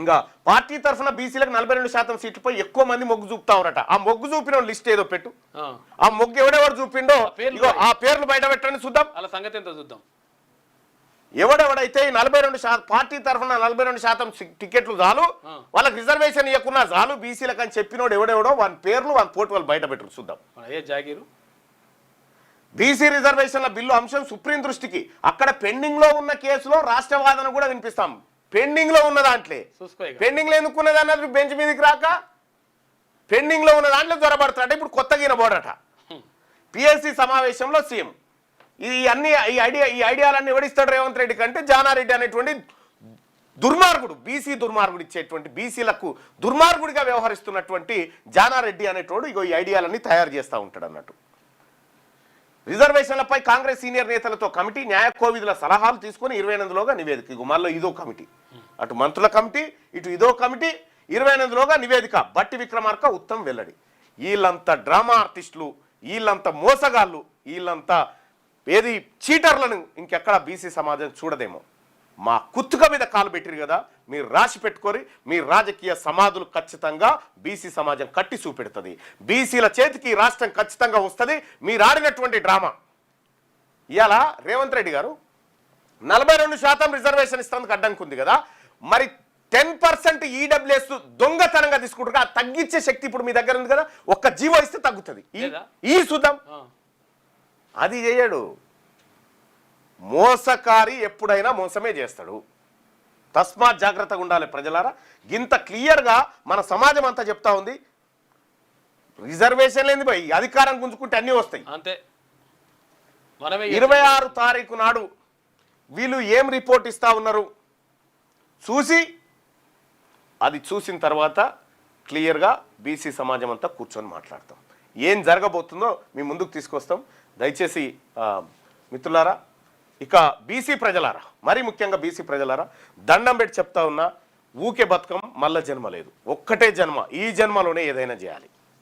ఇంకా పార్టీ తరఫున బీసీలకు 42% సీట్లపై ఎక్కువ మంది మొగ్గు చూపుతారట. ఆ మొగ్గు చూపిన లిస్ట్ ఏదో పెట్టు. ఆ మొగ్గు ఎవడెవడు చూపిండో ఆ పేర్లు బయట పెట్టండి చూద్దాం. అలా సంగతి ఎంతో చూద్దాం. ఎవడెవడైతే 42% పార్టీ తరఫున 42% టికెట్లు చాలు, వాళ్ళకి రిజర్వేషన్ ఇవ్వకున్నా చాలు బీసీలకు అని చెప్పినోడు ఎవడెవడో వాళ్ళ పేర్లు వాళ్ళ పోటీ వాళ్ళు బయట పెట్టరు చూద్దాం. జాగీరు బీసీ రిజర్వేషన్ల బిల్లు అంశం సుప్రీం దృష్టికి. అక్కడ పెండింగ్ లో ఉన్న కేసులో రాష్ట్ర వాదన కూడా వినిపిస్తాం. పెండింగ్ లో ఉన్న దాంట్లో పెండింగ్ లో ఎందుకున్నది అన్నది బెంచ్ మీదకి రాక పెండింగ్ లో ఉన్న దాంట్లో జ్వరపడతాడు. ఇప్పుడు కొత్తగా ఈయనబోడట పిఎస్సి సమావేశంలో సీఎం ఈ ఐడియాలన్నీ ఎవడిస్తాడు రేవంత్ రెడ్డి కంటే జానారెడ్డి అనేటువంటి దుర్మార్గుడు, బీసీ దుర్మార్గుడు ఇచ్చేటువంటి బీసీలకు దుర్మార్గుడిగా వ్యవహరిస్తున్నటువంటి జానారెడ్డి అనేటోడు ఇగో ఈ ఐడియాలన్నీ తయారు చేస్తూ ఉంటాడు అన్నట్టు. రిజర్వేషన్లపై కాంగ్రెస్ సీనియర్ నేతలతో కమిటీ న్యాయ కోవిధుల సలహాలు తీసుకుని 28లోగా నివేదిక. ఇగో మళ్ళీ ఇదో కమిటీ, అటు మంత్రుల కమిటీ ఇటు ఇదో కమిటీ. 28లోగా నివేదిక. బట్టి విక్రమార్క ఉత్తమ్ వెల్లడి. వీళ్ళంతా డ్రామా ఆర్టిస్టులు, వీళ్ళంతా మోసగాళ్ళు, వీళ్ళంతా ఏది చీటర్లను ఇంకెక్కడ బీసీ సమాజం చూడదేమో. మా కుత్తుక మీద కాలు పెట్టిరు కదా, మీరు రాసి పెట్టుకొని మీ రాజకీయ సమాధులు ఖచ్చితంగా బీసీ సమాజం కట్టి చూపెడుతుంది. బీసీల చేతికి రాష్ట్రం ఖచ్చితంగా వస్తుంది. మీరు ఆడినటువంటి డ్రామా. ఇవాళ రేవంత్ రెడ్డి గారు 42% రిజర్వేషన్ ఇస్తానికి అడ్డంకుంది కదా, మరి 10% ఈడబ్ల్యూఎస్ దొంగతనంగా తీసుకుంటారు. తగ్గించే శక్తి ఇప్పుడు మీ దగ్గర ఉంది కదా, ఒక్క జీవో ఇస్తే తగ్గుతుంది. ఈ చూద్దాం. అది చేయడు. మోసకారి ఎప్పుడైనా మోసమే చేస్తాడు. తస్మాత్ జాగ్రత్తగా ఉండాలి ప్రజలారా. ఇంత క్లియర్గా మన సమాజం అంతా చెప్తా ఉంది. రిజర్వేషన్ లేని పోయి అధికారం గుంజుకుంటే అన్నీ వస్తాయి అంతే. 26 తారీఖు నాడు వీళ్ళు ఏం రిపోర్ట్ ఇస్తా ఉన్నారు చూసి, అది చూసిన తర్వాత క్లియర్గా బీసీ సమాజం అంతా కూర్చొని మాట్లాడతాం. ఏం జరగబోతుందో మీ ముందుకు తీసుకొస్తాం. దయచేసి మిత్రులారా, ఇక బీసీ ప్రజలారా, మరీ ముఖ్యంగా బీసీ ప్రజలారా, దండం పెట్టి చెప్తా ఉన్నా, ఊకే బతుకం మళ్ళా జన్మ లేదు. ఒక్కటే జన్మ, ఈ జన్మలోనే ఏదైనా చేయాలి.